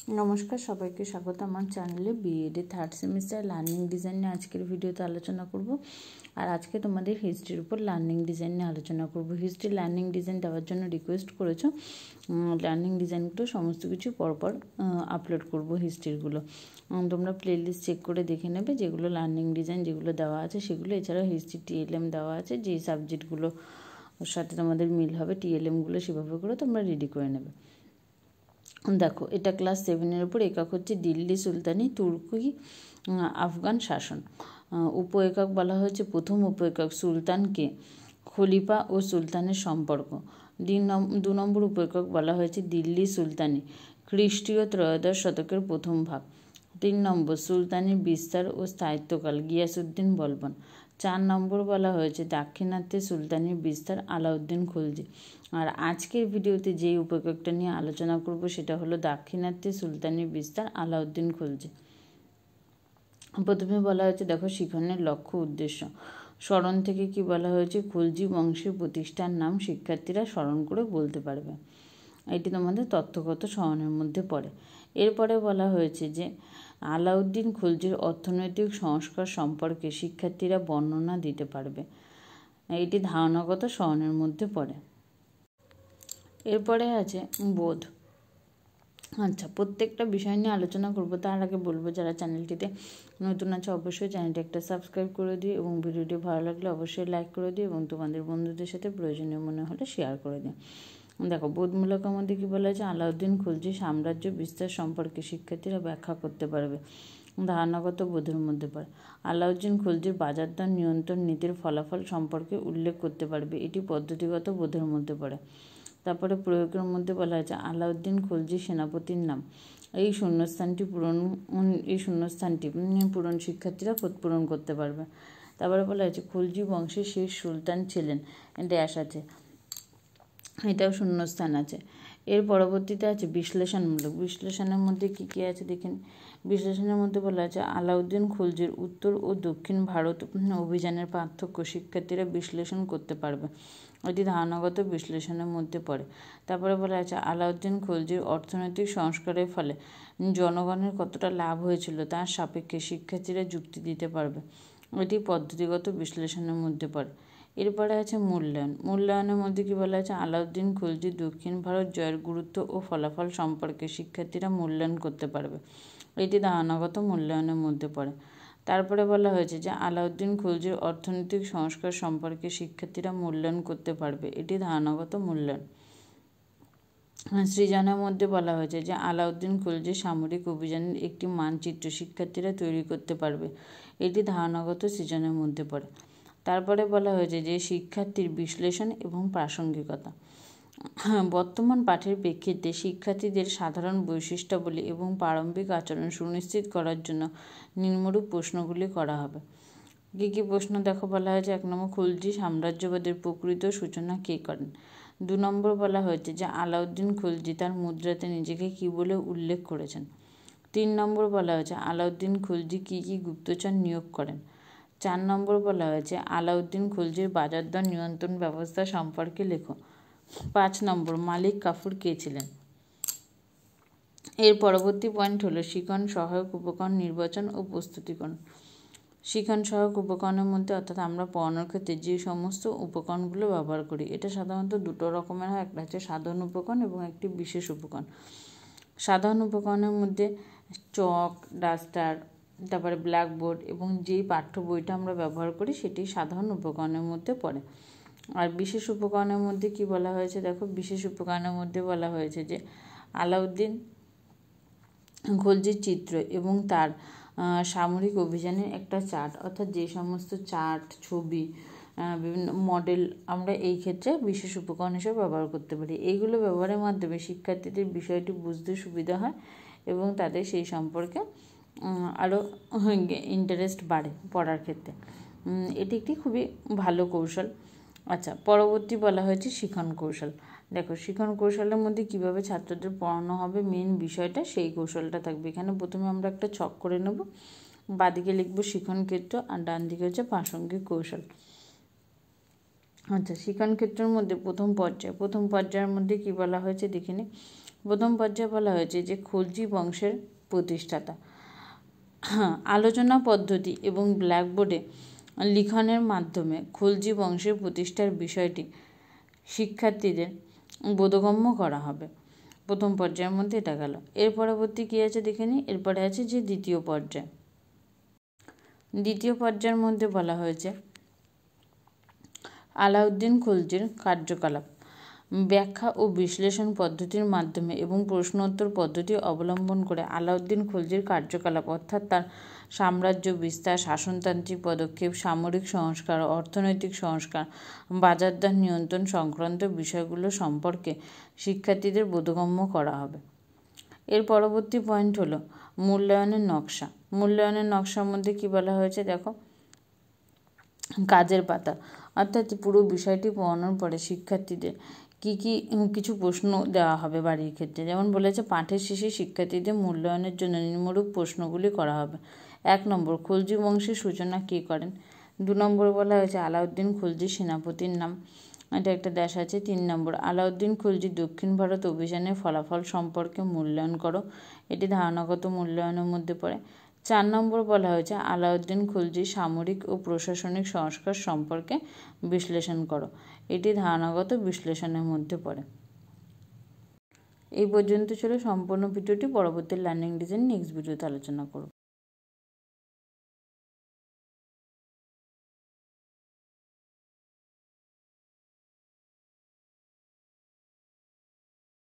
নমস্কার, সবাইকে স্বাগত আমার চ্যানেলে। বিএড এর থার্ড সেমিস্টার লার্নিং ডিজাইন নিয়ে আজকের ভিডিওতে আলোচনা করব। আর আজকে তোমাদের হিস্ট্রির উপর লার্নিং ডিজাইন নিয়ে আলোচনা করব। হিস্ট্রি লার্নিং ডিজাইন দেওয়ার জন্য রিকোয়েস্ট করেছো। লার্নিং ডিজাইনগুলো সমস্ত কিছু পরপর আপলোড করব হিস্ট্রিগুলো। তোমরা প্লেলিস্ট চেক করে দেখে নেবে যেগুলো লার্নিং ডিজাইন যেগুলো দেওয়া আছে সেগুলো। এছাড়াও হিস্ট্রি টিএলএম দেওয়া আছে, যেই সাবজেক্টগুলো সাথে তোমাদের মিল হবে টিএলএমগুলো সেভাবে করে তোমরা রেডি করে নেবে। দেখো, এটা ক্লাস 7-এর উপর একক হচ্ছে দিল্লি সুলতানি, তুর্কি, আফগান শাসন। উপ একক বলা হয়েছে প্রথম উপ একক সুলতানকে, খলিফা ও সুলতানের সম্পর্ক। 2 নম্বর উপ একক বলা হয়েছে দিল্লি সুলতানি, খ্রিস্টীয় ত্রয়োদশ শতকের প্রথম ভাগ। 3 নম্বর সুলতানির বিস্তার ও স্থায়িত্বকাল, গিয়াসউদ্দিন বলবন। 4 নম্বর বলা হয়েছে দাক্ষিণাত্যে সুলতানির বিস্তার, আলাউদ্দিন খলজি। আর আজকের ভিডিওতে যেই উপেক্ষকটা নিয়ে আলোচনা করব সেটা হলো দাক্ষিণাত্যে সুলতানির বিস্তার, আলাউদ্দিন খলজি। প্রথমে বলা হয়েছে দেখো শিখনের লক্ষ্য উদ্দেশ্য। স্মরণ থেকে কি বলা হয়েছে, খলজি বংশের প্রতিষ্ঠার নাম শিক্ষার্থীরা স্মরণ করে বলতে পারবে। এটি তোমাদের তথ্যগত স্মরণের মধ্যে পড়ে। এরপরে বলা হয়েছে যে আলাউদ্দিন খলজির অর্থনৈতিক সংস্কার সম্পর্কে শিক্ষার্থীরা বর্ণনা দিতে পারবে। এটি ধারণাগত স্মরণের মধ্যে পড়ে। এরপরে আছে বোধ। আচ্ছা, প্রত্যেকটা বিষয় নিয়ে আলোচনা করব। তার আগে বলবো যারা চ্যানেলটিতে নতুন আছে অবশ্যই চ্যানেলটি একটা সাবস্ক্রাইব করে দিও এবং ভিডিওটি ভালো লাগলে অবশ্যই লাইক করে দিও এবং তোমাদের বন্ধুদের সাথে প্রয়োজনীয় মনে হলে শেয়ার করে দিও। দেখো, বোধমূলকের মধ্যে কী বলা হয়েছে, আলাউদ্দিন খলজি সাম্রাজ্য বিস্তার সম্পর্কে শিক্ষার্থীরা ব্যাখ্যা করতে পারবে। ধারণাগত বোধের মধ্যে পড়ে। আলাউদ্দিন খলজির বাজার দর নিয়ন্ত্রণ নীতির ফলাফল সম্পর্কে উল্লেখ করতে পারবে। এটি পদ্ধতিগত বোধের মধ্যে পড়ে। তারপরে প্রয়োগের মধ্যে বলা হয়েছে আলাউদ্দিন খলজি সেনাপতির নাম। এই শূন্যস্থানটি পূরণ শিক্ষার্থীরা পূরণ করতে পারবে। তারপরে বলা হয়েছে খলজি বংশের শেষ সুলতান ছিলেন, ড্যাশ আছে, এটাও শূন্যস্থান আছে। এর পরবর্তীতে আছে বিশ্লেষণমূলক। বিশ্লেষণের মধ্যে কী কী আছে দেখেন। বিশ্লেষণের মধ্যে বলা আছে আলাউদ্দিন খলজির উত্তর ও দক্ষিণ ভারত অভিযানের পার্থক্য শিক্ষার্থীরা বিশ্লেষণ করতে পারবে। এটি ধারণাগত বিশ্লেষণের মধ্যে পড়ে। তারপরে বলা আছে আলাউদ্দিন খলজির অর্থনৈতিক সংস্কারের ফলে জনগণের কতটা লাভ হয়েছিল তার সাপেক্ষে শিক্ষার্থীরা যুক্তি দিতে পারবে। এটি পদ্ধতিগত বিশ্লেষণের মধ্যে পড়ে। এরপরে আছে মূল্যায়ন। মূল্যায়নের মধ্যে কি বলা আছে আলাউদ্দিন খলজির দক্ষিণ ভারত জয়ের গুরুত্ব ও ফলাফল সম্পর্কে শিক্ষার্থীরা মূল্যায়ন করতে পারবে। এটি ধারণাগত মূল্যায়নের মধ্যে পড়ে। তারপরে বলা হয়েছে যে আলাউদ্দিন খলজির অর্থনৈতিক সংস্কার সম্পর্কে শিক্ষার্থীরা মূল্যায়ন করতে পারবে। এটি ধারণাগত মূল্যায়ন। সৃজনের মধ্যে বলা হয়েছে যে আলাউদ্দিন খলজির সামরিক অভিযানের একটি মানচিত্র শিক্ষার্থীরা তৈরি করতে পারবে। এটি ধারণাগত সৃজনের মধ্যে পড়ে। তারপরে বলা হয়েছে যে শিক্ষার্থীর বিশ্লেষণ এবং প্রাসঙ্গিকতা। বর্তমান পাঠের প্রেক্ষিতে শিক্ষার্থীদের সাধারণ বৈশিষ্ট্যাবলী এবং প্রারম্ভিক আচরণ সুনিশ্চিত করার জন্য নিম্নরূপ প্রশ্নগুলি করা হবে। কী কী প্রশ্ন দেখো বলা হয়েছে, 1 নম্বর খলজি সাম্রাজ্যবাদের প্রকৃত সূচনা কে করেন। 2 নম্বর বলা হয়েছে যে আলাউদ্দিন খলজি তার মুদ্রাতে নিজেকে কী বলে উল্লেখ করেছেন। 3 নম্বর বলা হয়েছে আলাউদ্দিন খলজি কী কী গুপ্তচর নিয়োগ করেন। 4 নম্বর বলা হয়েছে আলাউদ্দিন খলজির বাজার দর নিয়ন্ত্রণ ব্যবস্থা সম্পর্কে লেখো। 5 নম্বর মালিক কাফুর কে ছিলেন। এর পরবর্তী পয়েন্ট হলো শিখন সহায়ক উপকরণ নির্বাচন ও প্রস্তুতিকরণ। শিখন সহায়ক উপকরণের মধ্যে অর্থাৎ আমরা পড়ানোর ক্ষেত্রে যে সমস্ত উপকরণগুলো ব্যবহার করি এটা সাধারণত 2 রকমের হয়। একটা হচ্ছে সাধারণ উপকরণ এবং একটি বিশেষ উপকরণ। সাধারণ উপকরণের মধ্যে চক, ডাস্টার, তারপরে ব্ল্যাকবোর্ড এবং যেই পাঠ্য বইটা আমরা ব্যবহার করি সেটি সাধারণ উপকরণের মধ্যে পড়ে। আর বিশেষ উপকরণের মধ্যে কি বলা হয়েছে দেখো, বিশেষ উপকরণের মধ্যে বলা হয়েছে যে আলাউদ্দিন খলজির চিত্র এবং তার সামরিক অভিযানের একটা চার্ট, অর্থাৎ যে সমস্ত চার্ট, ছবি, বিভিন্ন মডেল আমরা এই ক্ষেত্রে বিশেষ উপকরণ হিসেবে ব্যবহার করতে পারি। এইগুলো ব্যবহারের মাধ্যমে শিক্ষার্থীদের বিষয়টি বুঝতে সুবিধা হয় এবং তাদের সেই সম্পর্কে আরও ইন্টারেস্ট বাড়ে পড়ার ক্ষেত্রে। এটি একটি খুবই ভালো কৌশল। আচ্ছা, পরবর্তী বলা হয়েছে শিখন কৌশল। দেখো, শিখন কৌশলের মধ্যে কিভাবে ছাত্রদের পড়ানো হবে মেন বিষয়টা সেই কৌশলটা থাকবে। এখানে প্রথমে আমরা একটা ছক করে নেব। বাঁদিকে লিখব শিখন ক্ষেত্র আর ডান দিকে হচ্ছে প্রাসঙ্গিক কৌশল। আচ্ছা, শিখন ক্ষেত্রের মধ্যে প্রথম পর্যায়ের মধ্যে কি বলা হয়েছে দেখে নিই। প্রথম পর্যায়ে বলা হয়েছে যে খলজি বংশের প্রতিষ্ঠাতা। আলোচনা পদ্ধতি এবং ব্ল্যাকবোর্ডে লিখনের মাধ্যমে খলজি বংশের প্রতিষ্ঠার বিষয়টি শিক্ষার্থীদের বোধগম্য করা হবে। প্রথম পর্যায়ের মধ্যে এটা গেল। এর পরবর্তী কী আছে দেখে নিই। এরপরে আছে যে দ্বিতীয় পর্যায়। দ্বিতীয় পর্যায়ের মধ্যে বলা হয়েছে আলাউদ্দিন খলজির কার্যকলাপ ব্যাখ্যা ও বিশ্লেষণ পদ্ধতির মাধ্যমে এবং প্রশ্নোত্তর পদ্ধতি অবলম্বন করে আলাউদ্দিন খলজির কার্যকলাপ অর্থাৎ তার সাম্রাজ্য বিস্তার, শাসনতান্ত্রিক পদক্ষেপ, সামরিক সংস্কার, অর্থনৈতিক সংস্কার, বাজারদর নিয়ন্ত্রণ সংক্রান্ত বিষয়গুলো সম্পর্কে শিক্ষার্থীদের বোধগম্য করা হবে। এর পরবর্তী পয়েন্ট হলো মূল্যায়নের নকশা। মূল্যায়নের নকশার মধ্যে কি বলা হয়েছে দেখো, কাজের পাতা, অর্থাৎ পুরো বিষয়টি পড়ানোর পরে শিক্ষার্থীদের কিছু প্রশ্ন দেওয়া হবে বাড়ির ক্ষেত্রে। যেমন বলেছে পাঠের শেষে শিক্ষার্থীদের মূল্যায়নের জন্য নিম্নরূপ প্রশ্নগুলি করা হবে। 1 নম্বর, খলজি বংশের সূচনা কে করেন? 2 নম্বর বলা হয়েছে আলাউদ্দিন খলজির সেনাপতির নাম, এটা একটা দেশ আছে। 3 নম্বর, আলাউদ্দিন খলজির দক্ষিণ ভারত অভিযানের ফলাফল সম্পর্কে মূল্যায়ন করো, এটি ধারণাগত মূল্যায়নের মধ্যে পড়ে। 4 নম্বর বলা হয়েছে আলাউদ্দিন খলজির সামরিক ও প্রশাসনিক সংস্কার সম্পর্কে বিশ্লেষণ করো, এটি ধারণাগত বিশ্লেষণের মধ্যে পড়ে। এই পর্যন্ত ছিল সম্পূর্ণ ভিডিওটি। পরবর্তী লার্নিং ডিজাইন নেক্সট ভিডিওতে আলোচনা করব।